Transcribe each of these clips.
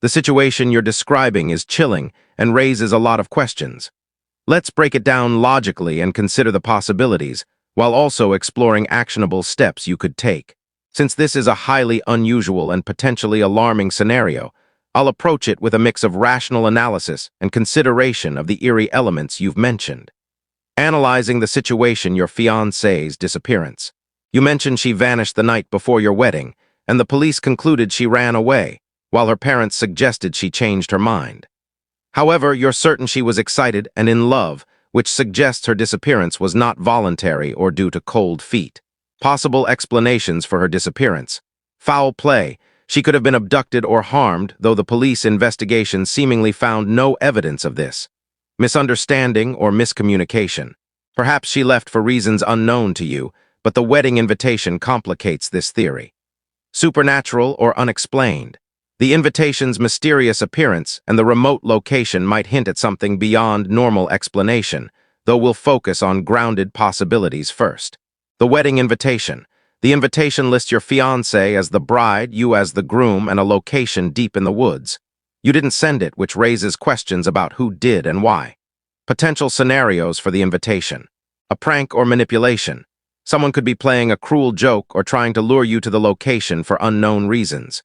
The situation you're describing is chilling and raises a lot of questions. Let's break it down logically and consider the possibilities, while also exploring actionable steps you could take. Since this is a highly unusual and potentially alarming scenario, I'll approach it with a mix of rational analysis and consideration of the eerie elements you've mentioned. Analyzing the situation: your fiancée's disappearance. You mentioned she vanished the night before your wedding, and the police concluded she ran away, while her parents suggested she changed her mind. However, you're certain she was excited and in love, which suggests her disappearance was not voluntary or due to cold feet. Possible explanations for her disappearance: foul play. She could have been abducted or harmed, though the police investigation seemingly found no evidence of this. Misunderstanding or miscommunication. Perhaps she left for reasons unknown to you, but the wedding invitation complicates this theory. Supernatural or unexplained. The invitation's mysterious appearance and the remote location might hint at something beyond normal explanation, though we'll focus on grounded possibilities first. The wedding invitation. The invitation lists your fiancée as the bride, you as the groom, and a location deep in the woods. You didn't send it, which raises questions about who did and why. Potential scenarios for the invitation. A prank or manipulation. Someone could be playing a cruel joke or trying to lure you to the location for unknown reasons.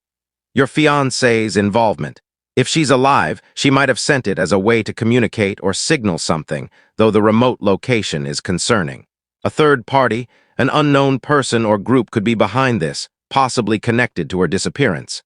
Your fiancée's involvement. If she's alive, she might have sent it as a way to communicate or signal something, though the remote location is concerning. A third party, an unknown person or group, could be behind this, possibly connected to her disappearance.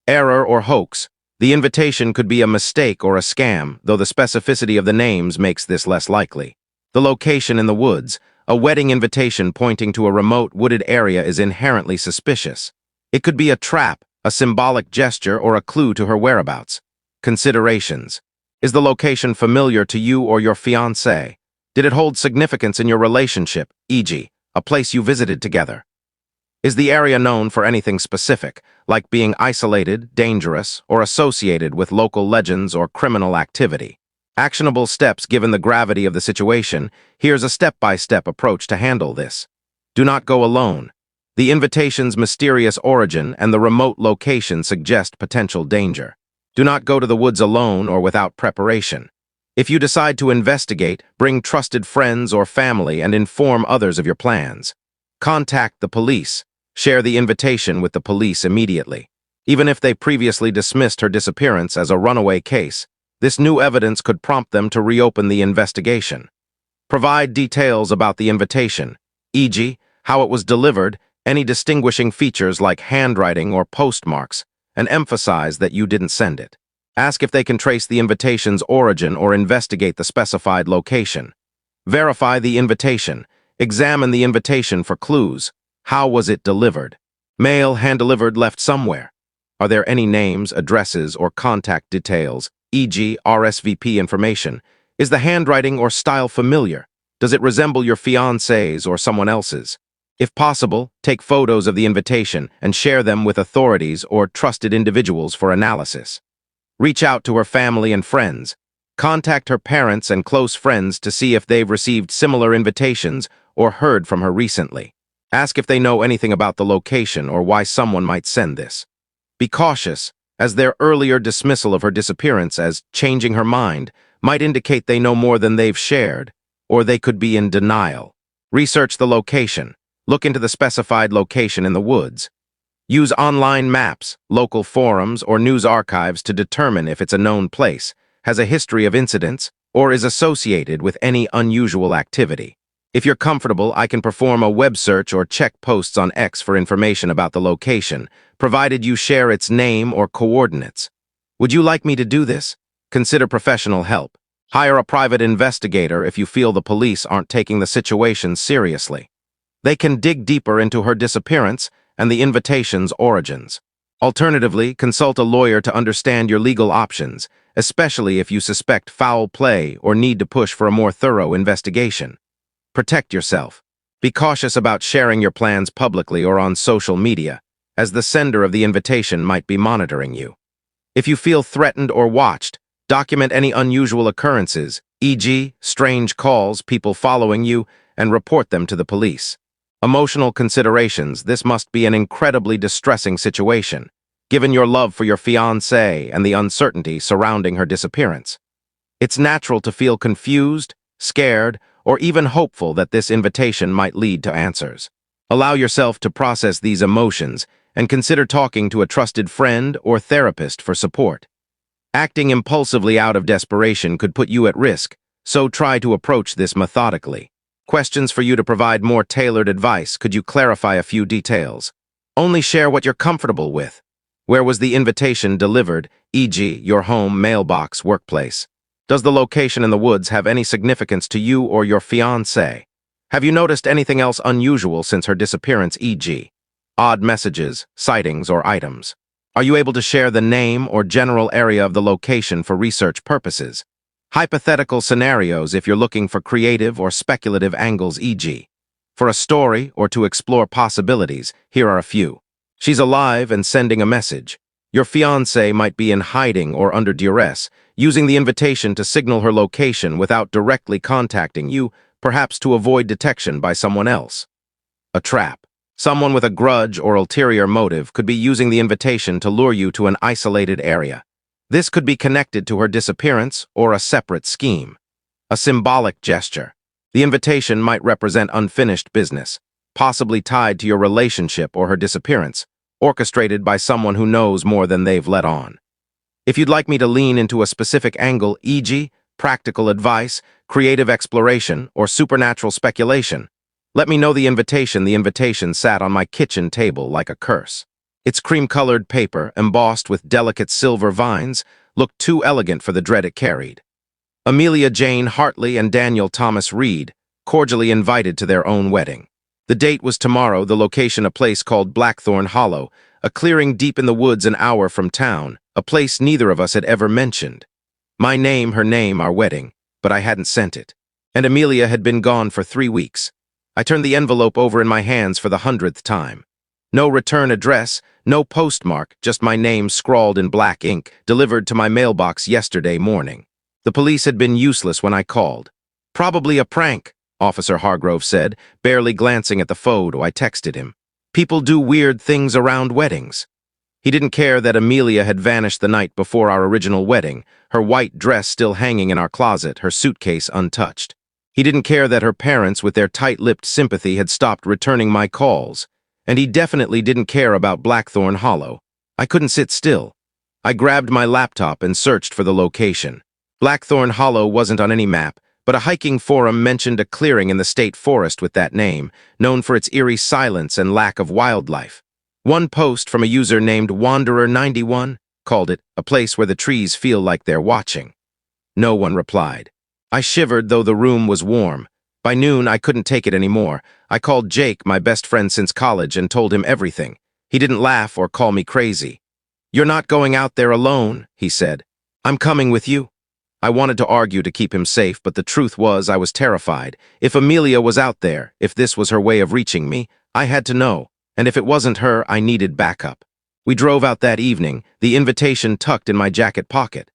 Error or hoax. The invitation could be a mistake or a scam, though the specificity of the names makes this less likely. The location in the woods. A wedding invitation pointing to a remote wooded area is inherently suspicious. It could be a trap, a symbolic gesture, or a clue to her whereabouts. Considerations. Is the location familiar to you or your fiancé? Did it hold significance in your relationship, e.g., a place you visited together? Is the area known for anything specific, like being isolated, dangerous, or associated with local legends or criminal activity? Actionable steps. Given the gravity of the situation, here's a step-by-step approach to handle this. Do not go alone. The invitation's mysterious origin and the remote location suggest potential danger. Do not go to the woods alone or without preparation. If you decide to investigate, bring trusted friends or family and inform others of your plans. Contact the police. Share the invitation with the police immediately. Even if they previously dismissed her disappearance as a runaway case, this new evidence could prompt them to reopen the investigation. Provide details about the invitation, e.g., how it was delivered, any distinguishing features like handwriting or postmarks, and emphasize that you didn't send it. Ask if they can trace the invitation's origin or investigate the specified location. Verify the invitation. Examine the invitation for clues. How was it delivered? Mail, hand-delivered, left somewhere. Are there any names, addresses, or contact details, e.g., RSVP information? Is the handwriting or style familiar? Does it resemble your fiancé's or someone else's? If possible, take photos of the invitation and share them with authorities or trusted individuals for analysis. Reach out to her family and friends. Contact her parents and close friends to see if they've received similar invitations or heard from her recently. Ask if they know anything about the location or why someone might send this. Be cautious, as their earlier dismissal of her disappearance as changing her mind might indicate they know more than they've shared, or they could be in denial. Research the location. Look into the specified location in the woods. Use online maps, local forums, or news archives to determine if it's a known place, has a history of incidents, or is associated with any unusual activity. If you're comfortable, I can perform a web search or check posts on X for information about the location, provided you share its name or coordinates. Would you like me to do this? Consider professional help. Hire a private investigator if you feel the police aren't taking the situation seriously. They can dig deeper into her disappearance and the invitation's origins. Alternatively, consult a lawyer to understand your legal options, especially if you suspect foul play or need to push for a more thorough investigation. Protect yourself. Be cautious about sharing your plans publicly or on social media, as the sender of the invitation might be monitoring you. If you feel threatened or watched, document any unusual occurrences, e.g., strange calls, people following you, and report them to the police. Emotional considerations. This must be an incredibly distressing situation. given your love for your fiancée and the uncertainty surrounding her disappearance. It's natural to feel confused, scared, or even hopeful that this invitation might lead to answers. Allow yourself to process these emotions and consider talking to a trusted friend or therapist for support. Acting impulsively out of desperation could put you at risk, so try to approach this methodically. Questions for you to provide more tailored advice. Could you clarify a few details? Only share what you're comfortable with. Where was the invitation delivered, e.g., your home, mailbox, workplace? Does the location in the woods have any significance to you or your fiancé? Have you noticed anything else unusual since her disappearance, e.g., odd messages, sightings, or items? Are you able to share the name or general area of the location for research purposes? Hypothetical scenarios if you're looking for creative or speculative angles, e.g., for a story or to explore possibilities, here are a few. She's alive and sending a message. Your fiancé might be in hiding or under duress, using the invitation to signal her location without directly contacting you, perhaps to avoid detection by someone else. A trap. Someone with a grudge or ulterior motive could be using the invitation to lure you to an isolated area. This could be connected to her disappearance or a separate scheme. A symbolic gesture. The invitation might represent unfinished business, possibly tied to your relationship or her disappearance, orchestrated by someone who knows more than they've let on. If you'd like me to lean into a specific angle, e.g., practical advice, creative exploration, or supernatural speculation, let me know. The invitation sat on my kitchen table like a curse. Its cream-colored paper, embossed with delicate silver vines, looked too elegant for the dread it carried. Amelia Jane Hartley and Daniel Thomas Reed, cordially invited to their own wedding. The date was tomorrow, the location a place called Blackthorn Hollow, a clearing deep in the woods an hour from town, a place neither of us had ever mentioned. My name, her name, our wedding, but I hadn't sent it. And Amelia had been gone for 3 weeks. I turned the envelope over in my hands for the 100th time. No return address, no postmark, just my name scrawled in black ink, delivered to my mailbox yesterday morning. The police had been useless when I called. Probably a prank, Officer Hargrove said, barely glancing at the photo. I texted him. People do weird things around weddings. He didn't care that Amelia had vanished the night before our original wedding, her white dress still hanging in our closet, her suitcase untouched. He didn't care that her parents, with their tight-lipped sympathy, had stopped returning my calls. And he definitely didn't care about Blackthorn Hollow. I couldn't sit still. I grabbed my laptop and searched for the location. Blackthorn Hollow wasn't on any map, but a hiking forum mentioned a clearing in the state forest with that name, known for its eerie silence and lack of wildlife. One post from a user named Wanderer91 called it a place where the trees feel like they're watching. No one replied. I shivered, though the room was warm. By noon, I couldn't take it anymore. I called Jake, my best friend since college, and told him everything. He didn't laugh or call me crazy. "You're not going out there alone," he said. "I'm coming with you." I wanted to argue to keep him safe, but the truth was I was terrified. If Amelia was out there, if this was her way of reaching me, I had to know. And if it wasn't her, I needed backup. We drove out that evening, the invitation tucked in my jacket pocket.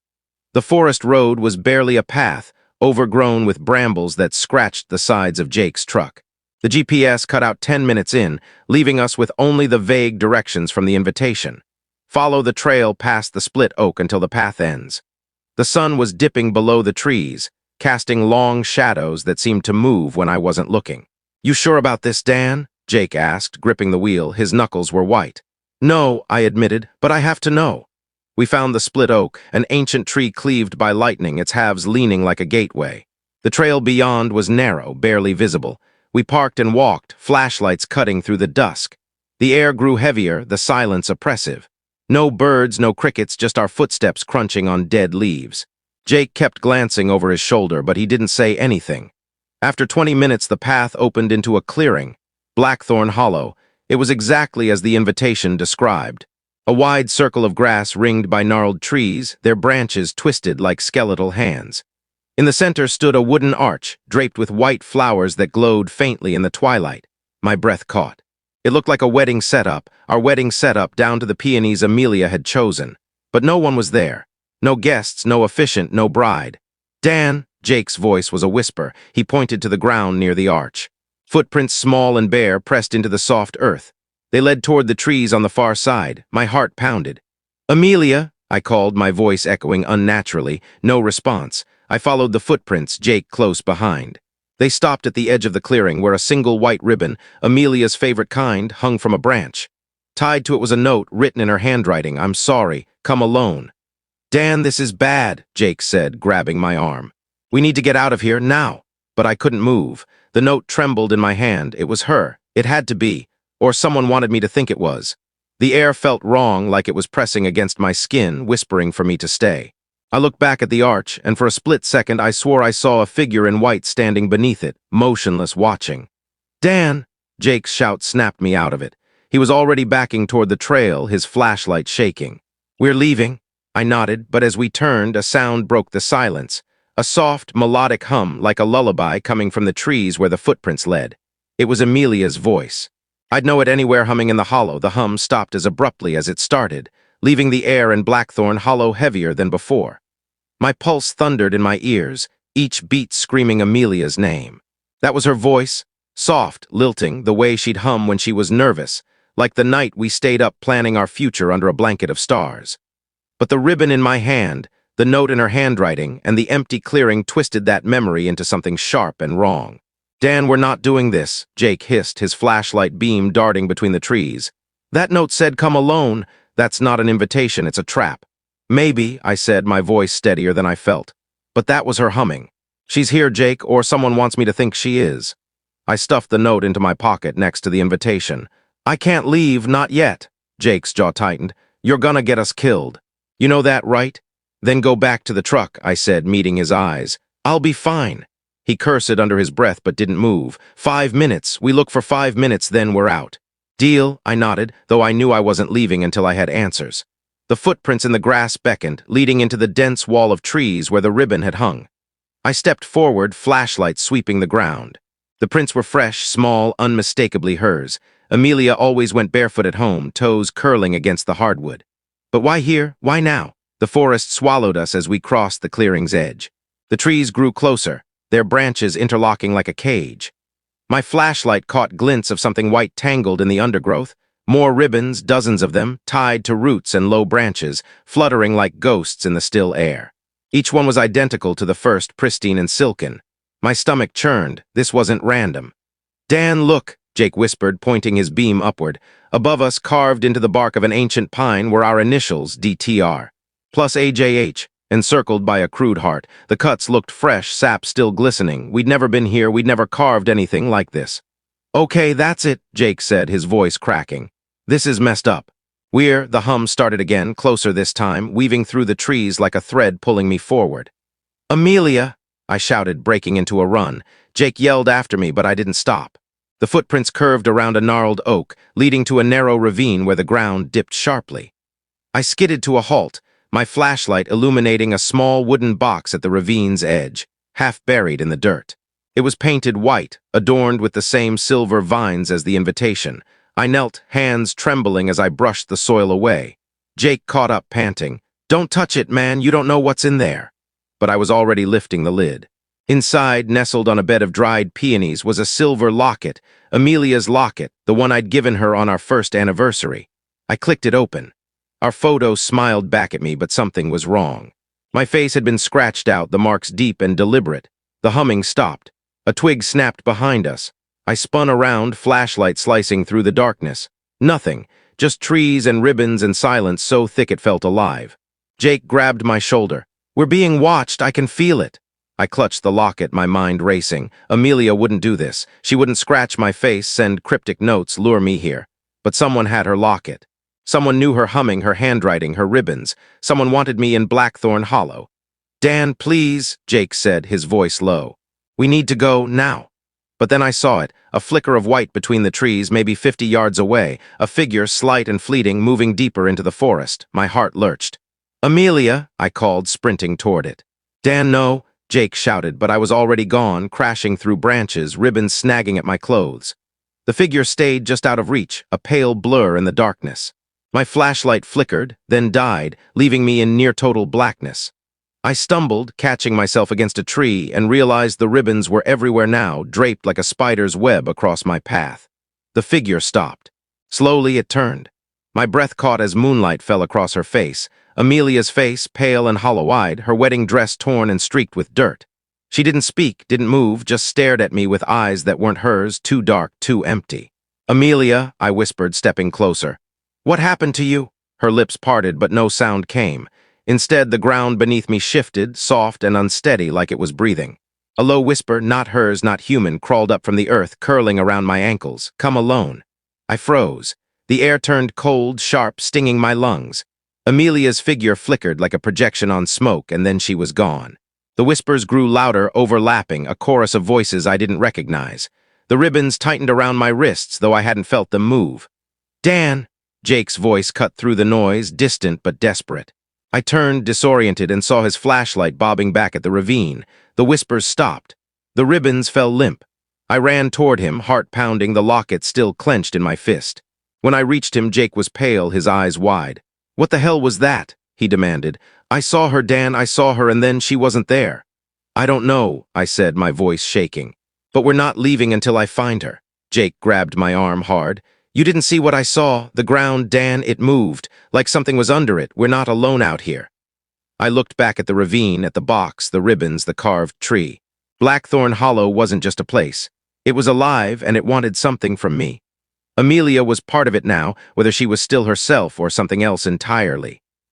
The forest road was barely a path, overgrown with brambles that scratched the sides of Jake's truck. The GPS cut out 10 minutes in, leaving us with only the vague directions from the invitation. Follow the trail past the split oak until the path ends. The sun was dipping below the trees, casting long shadows that seemed to move when I wasn't looking. "You sure about this, Dan?" Jake asked, gripping the wheel. His knuckles were white. "No," I admitted, "but I have to know." We found the split oak, an ancient tree cleaved by lightning, its halves leaning like a gateway. The trail beyond was narrow, barely visible. We parked and walked, flashlights cutting through the dusk. The air grew heavier, the silence oppressive. No birds, no crickets, just our footsteps crunching on dead leaves. Jake kept glancing over his shoulder, but he didn't say anything. After 20 minutes, the path opened into a clearing. Blackthorn Hollow. It was exactly as the invitation described. A wide circle of grass ringed by gnarled trees, their branches twisted like skeletal hands. In the center stood a wooden arch, draped with white flowers that glowed faintly in the twilight. My breath caught. It looked like a wedding setup, our wedding setup down to the peonies Amelia had chosen. But no one was there. No guests, no officiant, no bride. "Dan," Jake's voice was a whisper. He pointed to the ground near the arch. Footprints small and bare pressed into the soft earth. They led toward the trees on the far side. My heart pounded. Amelia, I called, my voice echoing unnaturally. No response. I followed the footprints, Jake close behind. They stopped at the edge of the clearing where a single white ribbon, Amelia's favorite kind, hung from a branch. Tied to it was a note written in her handwriting, "I'm sorry, come alone." "Dan, this is bad," Jake said, grabbing my arm. "We need to get out of here, now." But I couldn't move. The note trembled in my hand. It was her. It had to be. Or someone wanted me to think it was. The air felt wrong, like it was pressing against my skin, whispering for me to stay. I looked back at the arch, and for a split second I swore I saw a figure in white standing beneath it, motionless, watching. "Dan!" Jake's shout snapped me out of it. He was already backing toward the trail, his flashlight shaking. "We're leaving." I nodded, but as we turned, a sound broke the silence. A soft, melodic hum, like a lullaby coming from the trees where the footprints led. It was Amelia's voice. I'd know it anywhere, humming in the hollow. The hum stopped as abruptly as it started, leaving the air in Blackthorn Hollow heavier than before. My pulse thundered in my ears, each beat screaming Amelia's name. That was her voice, soft, lilting, the way she'd hum when she was nervous, like the night we stayed up planning our future under a blanket of stars. But the ribbon in my hand, the note in her handwriting, and the empty clearing twisted that memory into something sharp and wrong. "Dan, we're not doing this," Jake hissed, his flashlight beam darting between the trees. "That note said come alone. That's not an invitation, it's a trap." "Maybe," I said, my voice steadier than I felt. But that was her humming. "She's here, Jake, or someone wants me to think she is." I stuffed the note into my pocket next to the invitation. "I can't leave, not yet." Jake's jaw tightened. "You're gonna get us killed. You know that, right?" "Then go back to the truck," I said, meeting his eyes. "I'll be fine." He cursed under his breath but didn't move. 5 minutes. We look for 5 minutes, then we're out." "Deal," I nodded, though I knew I wasn't leaving until I had answers. The footprints in the grass beckoned, leading into the dense wall of trees where the ribbon had hung. I stepped forward, flashlight sweeping the ground. The prints were fresh, small, unmistakably hers. Amelia always went barefoot at home, toes curling against the hardwood. But why here? Why now? The forest swallowed us as we crossed the clearing's edge. The trees grew closer, their branches interlocking like a cage. My flashlight caught glints of something white tangled in the undergrowth, more ribbons, dozens of them, tied to roots and low branches, fluttering like ghosts in the still air. Each one was identical to the first, pristine and silken. My stomach churned. This wasn't random. "Dan, look," Jake whispered, pointing his beam upward. Above us, carved into the bark of an ancient pine, were our initials, DTR, plus AJH, encircled by a crude heart. The cuts looked fresh, sap still glistening. We'd never been here, we'd never carved anything like this. "Okay, that's it," Jake said, his voice cracking. "This is messed up." The hum started again, closer this time, weaving through the trees like a thread pulling me forward. "Amelia!" I shouted, breaking into a run. Jake yelled after me, but I didn't stop. The footprints curved around a gnarled oak, leading to a narrow ravine where the ground dipped sharply. I skidded to a halt, my flashlight illuminating a small wooden box at the ravine's edge, half buried in the dirt. It was painted white, adorned with the same silver vines as the invitation. I knelt, hands trembling as I brushed the soil away. Jake caught up, panting. "Don't touch it, man, you don't know what's in there." But I was already lifting the lid. Inside, nestled on a bed of dried peonies, was a silver locket, Amelia's locket, the one I'd given her on our first anniversary. I clicked it open. Our photo smiled back at me, but something was wrong. My face had been scratched out, the marks deep and deliberate. The humming stopped. A twig snapped behind us. I spun around, flashlight slicing through the darkness. Nothing, just trees and ribbons and silence so thick it felt alive. Jake grabbed my shoulder. "We're being watched, I can feel it." I clutched the locket, my mind racing. Amelia wouldn't do this. She wouldn't scratch my face, send cryptic notes, lure me here. But someone had her locket. Someone knew her humming, her handwriting, her ribbons. Someone wanted me in Blackthorn Hollow. "Dan, please," Jake said, his voice low. "We need to go, now." But then I saw it, a flicker of white between the trees, maybe 50 yards away, a figure, slight and fleeting, moving deeper into the forest. My heart lurched. "Amelia," I called, sprinting toward it. "Dan, no," Jake shouted, but I was already gone, crashing through branches, ribbons snagging at my clothes. The figure stayed just out of reach, a pale blur in the darkness. My flashlight flickered, then died, leaving me in near-total blackness. I stumbled, catching myself against a tree, and realized the ribbons were everywhere now, draped like a spider's web across my path. The figure stopped. Slowly it turned. My breath caught as moonlight fell across her face. Amelia's face, pale and hollow-eyed, her wedding dress torn and streaked with dirt. She didn't speak, didn't move, just stared at me with eyes that weren't hers, too dark, too empty. "Amelia," I whispered, stepping closer. "What happened to you?" Her lips parted, but no sound came. Instead, the ground beneath me shifted, soft and unsteady, like it was breathing. A low whisper, not hers, not human, crawled up from the earth, curling around my ankles. "Come alone." I froze. The air turned cold, sharp, stinging my lungs. Amelia's figure flickered like a projection on smoke, and then she was gone. The whispers grew louder, overlapping, a chorus of voices I didn't recognize. The ribbons tightened around my wrists, though I hadn't felt them move. "Dan!" Jake's voice cut through the noise, distant but desperate. I turned, disoriented, and saw his flashlight bobbing back at the ravine. The whispers stopped. The ribbons fell limp. I ran toward him, heart pounding, the locket still clenched in my fist. When I reached him, Jake was pale, his eyes wide. "What the hell was that?" he demanded. "I saw her, Dan, I saw her, and then she wasn't there." "I don't know," I said, my voice shaking. "But we're not leaving until I find her." Jake grabbed my arm hard. "You didn't see what I saw. The ground, Dan, it moved, like something was under it. We're not alone out here." I looked back at the ravine, at the box, the ribbons, the carved tree. Blackthorn Hollow wasn't just a place. It was alive, and it wanted something from me. Amelia was part of it now, whether she was still herself or something else entirely.